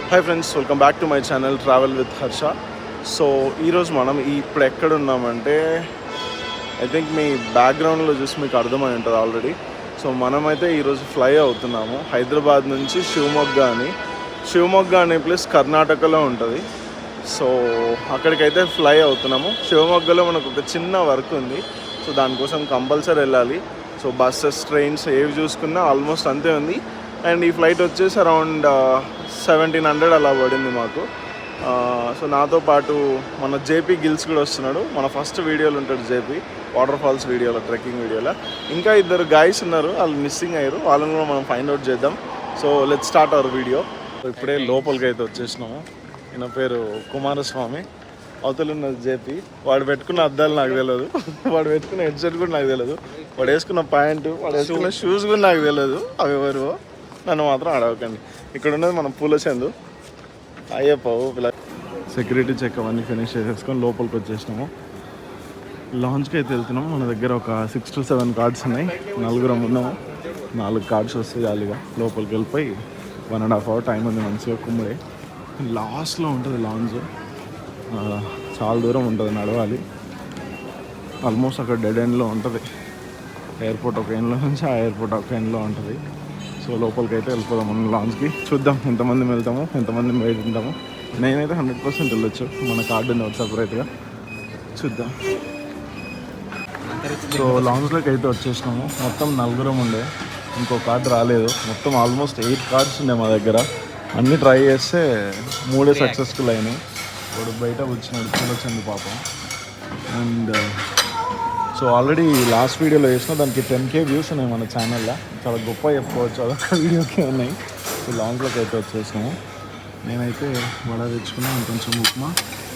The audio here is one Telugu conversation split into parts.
Hi friends, welcome back to my channel travel with Harsha. So ఈరోజు మనం ఇప్పుడు ఎక్కడ ఉన్నామంటే ఐ థింక్ మీ బ్యాక్గ్రౌండ్లో చూసి మీకు అర్థమై ఉంటుంది ఆల్రెడీ. సో మనమైతే ఈరోజు ఫ్లై అవుతున్నాము హైదరాబాద్ నుంచి శివమొగ్గ అనే ప్లేస్ కర్ణాటకలో ఉంటుంది. సో అక్కడికైతే ఫ్లై అవుతున్నాము. శివమొగ్గలో మనకు ఒక చిన్న వర్క్ ఉంది, సో దానికోసం కంపల్సరీ వెళ్ళాలి. సో బస్సెస్, ట్రైన్స్ ఏవి చూసుకున్నా ఆల్మోస్ట్ అంతే ఉంది. అండ్ ఈ ఫ్లైట్ వచ్చేసి అరౌండ్ 1700 అలా పడింది మాకు. సో నాతో పాటు మన జేపీ గిల్స్ కూడా వస్తున్నాడు. మన ఫస్ట్ వీడియోలో ఉంటాడు జేపీ, వాటర్ ఫాల్స్ వీడియోలో, ట్రెక్కింగ్ వీడియోలో. ఇంకా ఇద్దరు గాయస్ ఉన్నారు, వాళ్ళు మిస్సింగ్ అయ్యారు, వాళ్ళని కూడా మనం ఫైండ్ అవుట్ చేద్దాం. So let's start our video. ఇప్పుడే లోపలికి అయితే వచ్చేసినాము. ఈయన పేరు కుమారస్వామి, అవతల ఉన్నది జేపీ. వాడు పెట్టుకున్న అద్దాలు నాకు తెలియదు, వాడు పెట్టుకున్న హెడ్సెట్ కూడా నాకు తెలియదు, వాడు వేసుకున్న ప్యాంటు, వాడు వేసుకున్న షూస్ కూడా నాకు తెలియదు. అవి ఎవరు నన్ను మాత్రం అడగకండి. ఇక్కడ ఉన్నది మన పూలచందు. అయ్యప్ప సెక్యూరిటీ చెక్ అవన్నీ ఫినిష్ చేసేసుకొని లోపలికి వచ్చేసినాము. లాంచ్కి అయితే వెళ్తున్నాము. మన దగ్గర ఒక 6 to 7 కార్డ్స్ ఉన్నాయి, నలుగురం ఉన్నాము. 4 కార్డ్స్ వస్తే జాలీగా లోపలికి వెళ్ళిపోయి 1.5 hour టైం ఉంది. మంచిగా కుమ్మడే లాస్ట్లో ఉంటుంది లాంచ్. చాలా దూరం ఉంటుంది, నడవాలి. ఆల్మోస్ట్ అక్కడ డెడ్ ఎండ్లో ఉంటుంది. ఎయిర్పోర్ట్ ఒక ఎండ్లో నుంచి ఆ ఎయిర్పోర్ట్ ఒక ఎండ్లో ఉంటుంది. సో లోపలికి అయితే వెళ్ళిపోదాం మనం లాంచ్కి. చూద్దాం ఎంతమంది వెళ్తాము, ఎంతమంది వెయిట్ ఉంటాము. నేనైతే 100% వెళ్ళొచ్చు, మన కార్డు ఉంది ఒకటి సపరేట్గా. చూద్దాం. సో లాంచ్లోకి అయితే వచ్చేసినాము. మొత్తం 4 ఉండే, ఇంకో కార్డు రాలేదు. మొత్తం ఆల్మోస్ట్ 8 కార్డ్స్ ఉండే మా దగ్గర. అన్నీ ట్రై చేస్తే 3 సక్సెస్ఫుల్ అయినాయి. ఇప్పుడు బయట వచ్చినాడు చూడొచ్చండి పాపం. అండ్ సో ఆల్రెడీ లాస్ట్ వీడియోలో వేసిన దానికి 10K వ్యూస్ ఉన్నాయి మన ఛానల్లో. చాలా గొప్ప చెప్పుకోవచ్చు, అదొక వీడియోకే ఉన్నాయి. సో లాంగ్లోకి అయితే వచ్చేసాము. నేనైతే వడ తెచ్చుకున్నా, కొంచెం ఉప్మా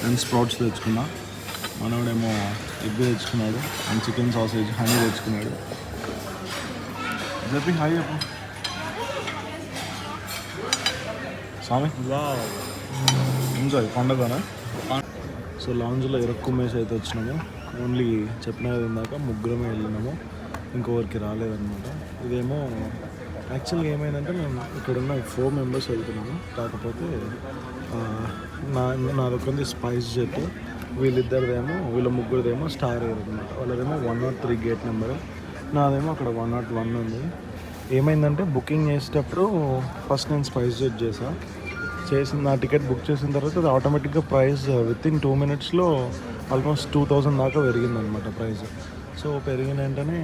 అండ్ స్ప్రౌట్స్ తెచ్చుకున్నా. మనోడేమో ఎగ్ తెచ్చుకున్నాడు అండ్ చికెన్ సాసేజ్ హనీ తెచ్చుకున్నాడు. చెప్పి హాయ్ చెప్పు స్వామి. ఎంజాయ్ పండుగనా. సో లాంజ్లో ఇరక్కుమ్మేసి అయితే వచ్చినాము. ఓన్లీ చెప్పిన ఇందాక ముగ్గురమే వెళ్ళినాము, ఇంకొకరికి రాలేదన్నమాట. ఇదేమో యాక్చువల్గా ఏమైందంటే మేము ఇక్కడున్న 4 members వెళ్తున్నాము. కాకపోతే నాదొకది స్పైస్ జెట్, వీళ్ళ ముగ్గురిదేమో స్టార్ ఎయిర్ అనమాట. వాళ్ళదేమో 103 గేట్ నెంబర్, నాదేమో అక్కడ 101 ఉంది. ఏమైందంటే బుకింగ్ చేసేటప్పుడు ఫస్ట్ నేను స్పైస్ జెట్ చేసిన నా టికెట్ బుక్ చేసిన తర్వాత అది ఆటోమేటిక్గా ప్రైస్ వితిన్ 2 minutesలో ఆల్మోస్ట్ 2000 దాకా పెరిగిందనమాట ప్రైస్. సో పెరిగిన వెంటనే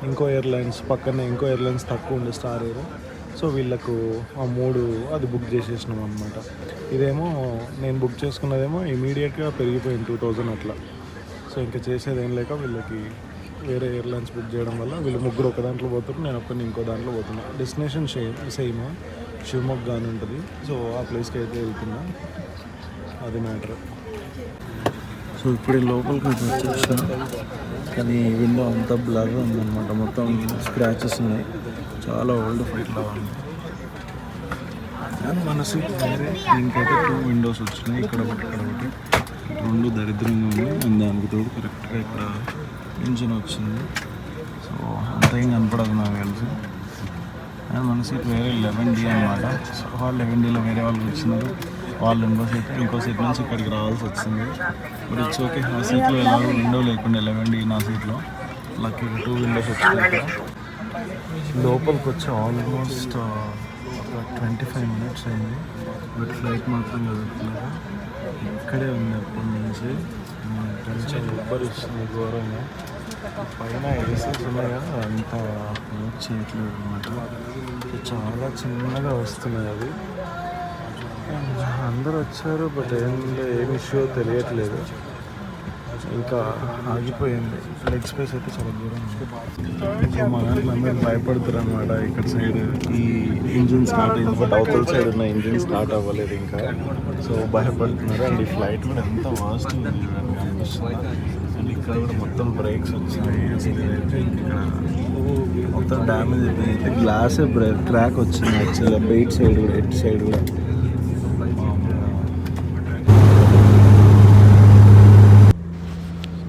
ఇంకో ఎయిర్లైన్స్ తక్కువ ఉండే స్టార్ ఎయిర్. సో వీళ్ళకు ఆ 3 అది బుక్ చేసేసినాం అనమాట. ఇదేమో నేను బుక్ చేసుకున్నదేమో ఇమీడియట్గా పెరిగిపోయింది 2000 అట్లా. సో ఇంకా చేసేది ఏం లేక వీళ్ళకి వేరే ఎయిర్లైన్స్ బుక్ చేయడం వల్ల వీళ్ళు ముగ్గురు ఒక దాంట్లో పోతున్నారు, నేను ఒక్కరిని ఇంకో దాంట్లో పోతున్నా. డెస్టినేషన్ సేమ్ శివమొగ్గ అని ఉంటుంది. సో ఆ ప్లేస్కి అయితే వెళ్తున్నా, అది మ్యాటర్. సో ఇప్పుడు లోపలికి వచ్చేసిన, కానీ విండో అంతా బ్లర్ ఉందన్నమాట. మొత్తం స్క్రాచెస్ ఉన్నాయి, చాలా ఓల్డ్ ఫ్లైట్ లాగా ఉంది. కానీ మన సీట్ వేరే. దీనికైతే 2 windows వచ్చినాయి, ఇక్కడ ఒకటి 2 దరిద్రంగా ఉంది. అండ్ దానికి తోడు కరెక్ట్గా ఇక్కడ ఇంజిన్ వచ్చింది. సో అంత ఏం కనపడదు నాకు తెలిసి. అండ్ మన సీట్ వేరే 11D అనమాట. సో వాళ్ళు 11Dలో వేరే వాళ్ళు వచ్చినారు. వాళ్ళు ఇంకో సీట్ నుంచి ఇక్కడికి రావాల్సి వచ్చింది. But it's okay. ఆ సీట్లో ఎలాగో విండో లేకుండా 11D నా సీట్లో లక్కీగా 2 windows వచ్చినాయి. లోపలికి వచ్చి ఆల్మోస్ట్ ఒక 25 minutes అయింది. బట్ ఫ్లైట్ మాత్రం కదులుతున్నారు. ఇక్కడే ఉంది అప్పటి నుంచి. కొంచెం ఉబ్బరిస్తుంది ఘోరంగా. పైన ఏసీస్ ఉన్నాయి కదా, అంతా చేయట్లేదు అనమాట. చాలా చిన్నగా వస్తున్నాయి అది. అందరూ వచ్చారు, బట్ ఏం ఇష్యూ తెలియట్లేదు. ఇంకా ఆగిపోయింది. లెగ్ స్పేస్ అయితే చాలా దూరం ఉంది. సో మా దాంట్లో అందరూ భయపడుతారు అనమాట. ఇక్కడ సైడ్ ఈ ఇంజిన్ స్టార్ట్ అయింది, బట్ అవతల సైడ్ ఉన్న ఇంజిన్ స్టార్ట్ అవ్వలేదు ఇంకా. సో భయపడుతున్నారు. అండ్ ఈ ఫ్లైట్ కూడా ఎంత వాస్ట్ ఉంది చూడండి, అనిపిస్తుంది. అండ్ ఇక్కడ కూడా మొత్తం బ్రేక్స్ వచ్చినాయి. అసలు అయితే ఇక్కడ మొత్తం డ్యామేజ్ అయిపోయింది. గ్లాసే క్రాక్ వచ్చింది యాక్చువల్గా, బెయిట్ సైడ్ కూడా, హెడ్ సైడ్ కూడా.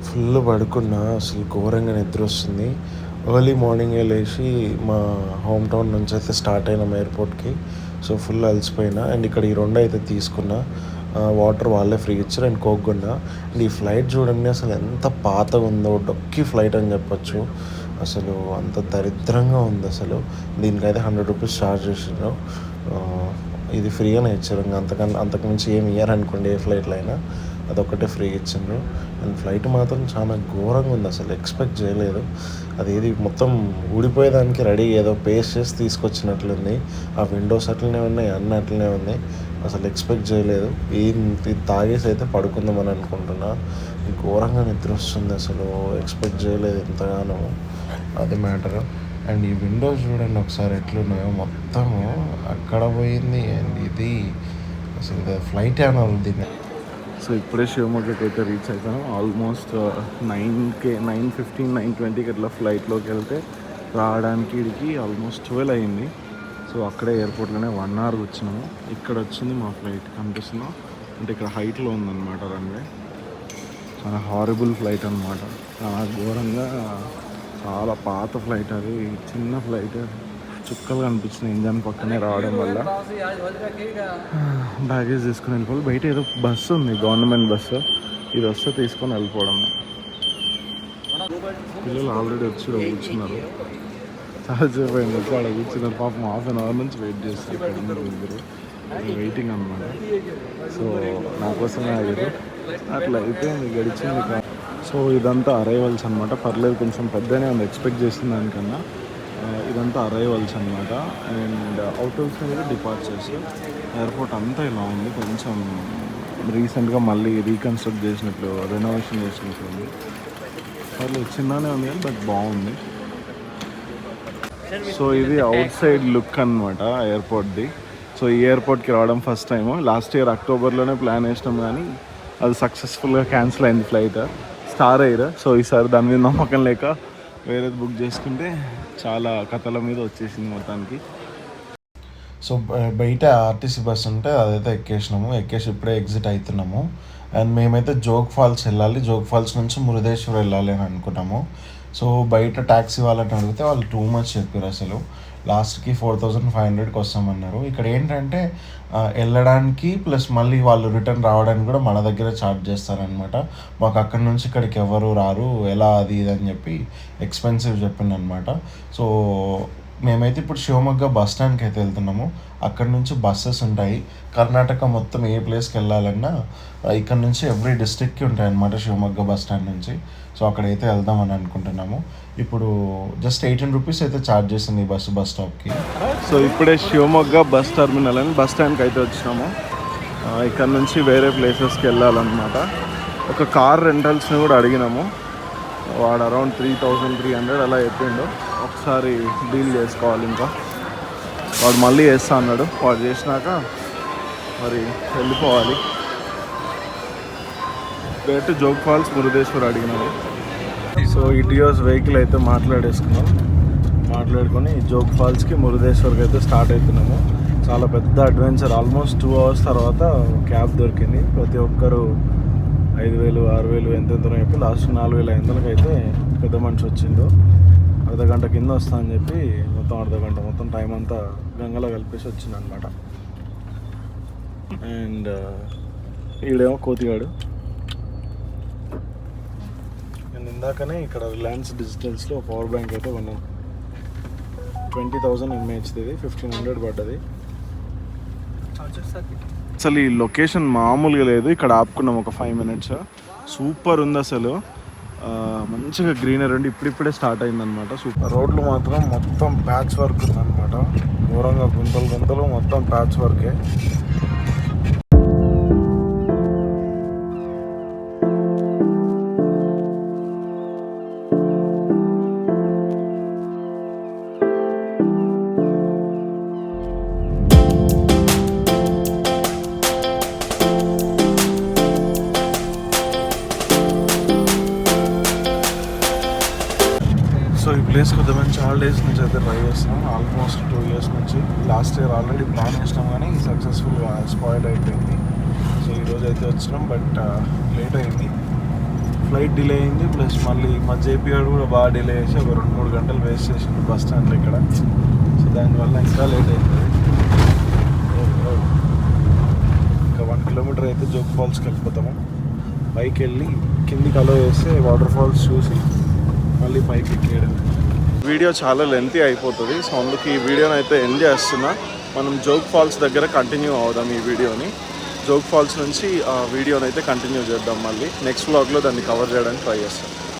ఫుల్ పడుకున్నా, అసలు ఘోరంగా నిద్ర వస్తుంది. ఎర్లీ మార్నింగే లేచి మా హోమ్ టౌన్ నుంచి అయితే స్టార్ట్ అయినాం ఎయిర్పోర్ట్కి. So full అలసిపోయినా. అండ్ ఇక్కడ ఈ 2 అయితే తీసుకున్నా. వాటర్ వాళ్ళే ఫ్రీ ఇచ్చారు అండ్ కోక్ కూడా. అండ్ ఈ ఫ్లైట్ చూడండి అసలు ఎంత పాతగా ఉందో, డొక్కి ఫ్లైట్ అని చెప్పొచ్చు. అసలు అంత దరిద్రంగా ఉంది అసలు. దీనికైతే 100 రూపీస్ ఛార్జ్ చేసారు. ఇది ఫ్రీగానే ఇచ్చారు. ఇంకా అంతకుమించి ఏమి ఇయ్యారు అనుకోండి ఏ ఫ్లైట్లో అయినా. అదొక్కటే ఫ్రీ ఇచ్చిండ్రు. అండ్ ఫ్లైట్ మాత్రం చాలా ఘోరంగా ఉంది అసలు. ఎక్స్పెక్ట్ చేయలేదు. అది మొత్తం ఊడిపోయేదానికి రెడీ ఏదో పేస్ట్ చేసి తీసుకొచ్చినట్లుంది. ఆ విండోస్ అట్లనే ఉన్నాయి, అన్నీ అట్లనే ఉన్నాయి. అసలు ఎక్స్పెక్ట్ చేయలేదు. ఇది తాగేసి అయితే పడుకుందామని అనుకుంటున్నా. ఘోరంగా నిద్ర వస్తుంది అసలు. ఎక్స్పెక్ట్ చేయలేదు ఎంతగానో. అది మ్యాటర్. అండ్ ఈ విండోస్ చూడండి ఒకసారి ఎట్లున్నాయో. మొత్తము అక్కడ పోయింది. అండ్ ఇది అసలు ఫ్లైట్ ఏమైనా దీన్ని. సో ఇప్పుడే శివమొగ్గకి అయితే రీచ్ అవుతాను. ఆల్మోస్ట్ 9:15, 9:20కి అట్లా ఫ్లైట్లోకి వెళ్తే రావడానికి ఇడికి ఆల్మోస్ట్ 12 అయింది. సో అక్కడే ఎయిర్పోర్ట్లోనే 1 అవర్ వచ్చినాము. ఇక్కడ వచ్చింది మా ఫ్లైట్ కనిపిస్తున్నాం. అంటే ఇక్కడ హైట్లో ఉందన్నమాట రన్వే. చాలా హారబుల్ ఫ్లైట్ అనమాట. చాలా ఘోరంగా, చాలా పాత ఫ్లైట్. అది చిన్న ఫ్లైట్. చుక్కలు కనిపించిన ఇంజన్ పక్కనే రావడం వల్ల బ్యాగేజ్ తీసుకుని వెళ్ళిపోవాలి. బయట ఏదో బస్సు ఉంది, గవర్నమెంట్ బస్సు. ఇది వస్తే తీసుకొని వెళ్ళిపోవడం. పిల్లలు ఆల్రెడీ వచ్చి కూర్చున్నారు. చాలా సేపు అయింది వచ్చి అక్కడ కూర్చున్నారు. పాపం 1/2 అవర్ నుంచి వెయిట్ చేస్తారు. ఇక్కడ ఇద్దరు వెయిటింగ్ అనమాట. సో నా కోసమే ఆగారు. అట్లా అయిపోయింది, గడిచింది. సో ఇదంతా అరైవల్స్ అనమాట. పర్లేదు, కొంచెం పెద్దనే ఉంది ఎక్స్పెక్ట్ చేసిన దానికన్నా. ఇదంతా అరైవల్స్ అనమాట. అండ్ అవుటర్స్ మీద డిపార్చర్స్. ఎయిర్పోర్ట్ అంతా ఇలా ఉంది. కొంచెం రీసెంట్గా మళ్ళీ రీకన్స్ట్రక్ట్ చేసినట్లు, రెనోవేషన్ చేసినట్లు ఉంది. పర్లేదు, చిన్ననే ఉంది కానీ బట్ బాగుంది. సో ఇది అవుట్ సైడ్ లుక్ అనమాట ఎయిర్పోర్ట్ది. సో ఈ ఎయిర్పోర్ట్కి రావడం ఫస్ట్ టైం. లాస్ట్ ఇయర్ అక్టోబర్లోనే ప్లాన్ వేసినాం కానీ అది సక్సెస్ఫుల్గా క్యాన్సిల్ అయింది ఫ్లైట్, స్టార్ ఎయిర్. సో ఈసారి దాని మీద నమ్మకం లేక వేరేది బుక్ చేసుకుంటే చాలా కథల మీద వచ్చేసింది మొత్తానికి. సో బయట ఆర్టీసీ బస్ ఉంటే అదైతే ఎక్కేసినాము. ఎక్కేసి ఇప్పుడే ఎగ్జిట్ అవుతున్నాము. అండ్ మేమైతే జోగ్ ఫాల్స్ వెళ్ళాలి. జోగ్ ఫాల్స్ నుంచి మురుదేశ్వర్ వెళ్ళాలి అని అనుకున్నాము. సో బయట ట్యాక్సీ వాళ్ళని అడిగితే వాళ్ళు టూ మచ్ చెప్పారు. అసలు లాస్ట్కి 4,500కి వస్తామన్నారు. ఇక్కడ ఏంటంటే వెళ్ళడానికి ప్లస్ మళ్ళీ వాళ్ళు రిటర్న్ రావడానికి కూడా మన దగ్గర ఛార్జ్ చేస్తారనమాట. మాకు అక్కడి నుంచి ఇక్కడికి ఎవరు రారు, ఎలా అది ఇది అని చెప్పి ఎక్స్పెన్సివ్ చెప్పిందనమాట. సో మేమైతే ఇప్పుడు శివమొగ్గ బస్ స్టాండ్కి అయితే వెళ్తున్నాము. అక్కడ నుంచి బస్సెస్ ఉంటాయి. కర్ణాటక మొత్తం ఏ ప్లేస్కి వెళ్ళాలన్నా ఇక్కడ నుంచి ఎవ్రీ డిస్ట్రిక్ట్కి ఉంటాయి అన్నమాట శివమొగ్గ బస్ స్టాండ్ నుంచి. సో అక్కడైతే వెళ్దామని అనుకుంటున్నాము. ఇప్పుడు జస్ట్ 18 రూపీస్ అయితే ఛార్జ్ చేసింది ఈ బస్ స్టాప్కి. సో ఇప్పుడే శివమొగ్గ బస్ టర్మినల్ అని బస్ స్టాండ్కి అయితే వచ్చినాము. ఇక్కడ నుంచి వేరే ప్లేసెస్కి వెళ్ళాలన్నమాట. ఒక కార్ రెంటల్స్ని కూడా అడిగినాము. వాడు అరౌండ్ 3,300 అలా చెప్పిండు. ఒకసారి డీల్ చేసుకోవాలి. ఇంకా వాడు మళ్ళీ చేస్తా అన్నాడు. వాడు చేసినాక మరి వెళ్ళిపోవాలి. డైరెక్ట్ జోగ్ ఫాల్స్, మురుదేశ్వర్ అడిగినాడు. సో ఇటియోస్ వెహికల్ అయితే మాట్లాడుకొని జోగ్ ఫాల్స్కి, మురుదేశ్వర్కి అయితే స్టార్ట్ అవుతున్నాము. చాలా పెద్ద అడ్వెంచర్. ఆల్మోస్ట్ 2 అవర్స్ తర్వాత క్యాబ్ దొరికింది. ప్రతి ఒక్కరు 5,000, 6,000 ఎంతెంతనో చెప్పి లాస్ట్ 4,500కి అయితే పెద్ద మనిషి వచ్చిండు. అర్ధగంట కింద వస్తా అని చెప్పి మొత్తం అర్ధగంట మొత్తం టైం అంతా గంగలో కలిపేసి వచ్చింది అనమాట. అండ్ ఈడేమో కోతిగాడు. నేను ఇందాకనే ఇక్కడ రిలయన్స్ డిజిటల్స్లో పవర్ బ్యాంక్ అయితే కొన్నాను. 20,000 mAhది. 1,500 పడ్డది. అసలు ఈ లొకేషన్ మామూలుగా లేదు. ఇక్కడ ఆపుకున్నాం ఒక 5 minutes. సూపర్ ఉంది అసలు. మంచిగా గ్రీనరీ ఉండి ఇప్పుడిప్పుడే స్టార్ట్ అయిందనమాట. సూపర్. రోడ్లు మాత్రం మొత్తం ప్యాచ్ వర్క్ ఉందన్నమాట. ఘోరంగా గుంతలు మొత్తం ప్యాచ్ వర్కే. సో ఈ ప్లేస్కి వద్దామని చాలా డేస్ నుంచి అయితే ట్రై చేస్తున్నాం. ఆల్మోస్ట్ 2 years నుంచి. లాస్ట్ ఇయర్ ఆల్రెడీ ప్లాన్ చేసినాం కానీ సక్సెస్ఫుల్గా స్పాయిల్ అయిపోయింది. సో ఈరోజు అయితే వచ్చినాం. బట్ లేట్ అయింది. ఫ్లైట్ డిలే అయింది. ప్లస్ మళ్ళీ మా జేపీఆర్ కూడా బాగా డిలే చేసి ఒక 2-3 గంటలు వేస్ట్ చేసింది బస్ స్టాండ్లో ఇక్కడ. సో దానివల్ల ఇంకా లేట్ అయింది. అయితే జోగ్ ఫాల్స్కి వెళ్ళిపోతాము. పైకి వెళ్ళి కిందికి అలో వేస్తే వాటర్ ఫాల్స్ చూసి మళ్ళీ పైకి ఎక్కేయడం. వీడియో చాలా లెంతీ అయిపోతుంది, సో అందుకు ఈ వీడియోని అయితే ఎండ్ చేస్తున్నా. మనం జోగ్ ఫాల్స్ దగ్గర కంటిన్యూ అవుదాం ఈ వీడియోని. జోగ్ ఫాల్స్ నుంచి ఆ వీడియోని అయితే కంటిన్యూ చేద్దాం. మళ్ళీ నెక్స్ట్ వ్లాగ్లో దాన్ని కవర్ చేయడానికి ట్రై చేస్తాం.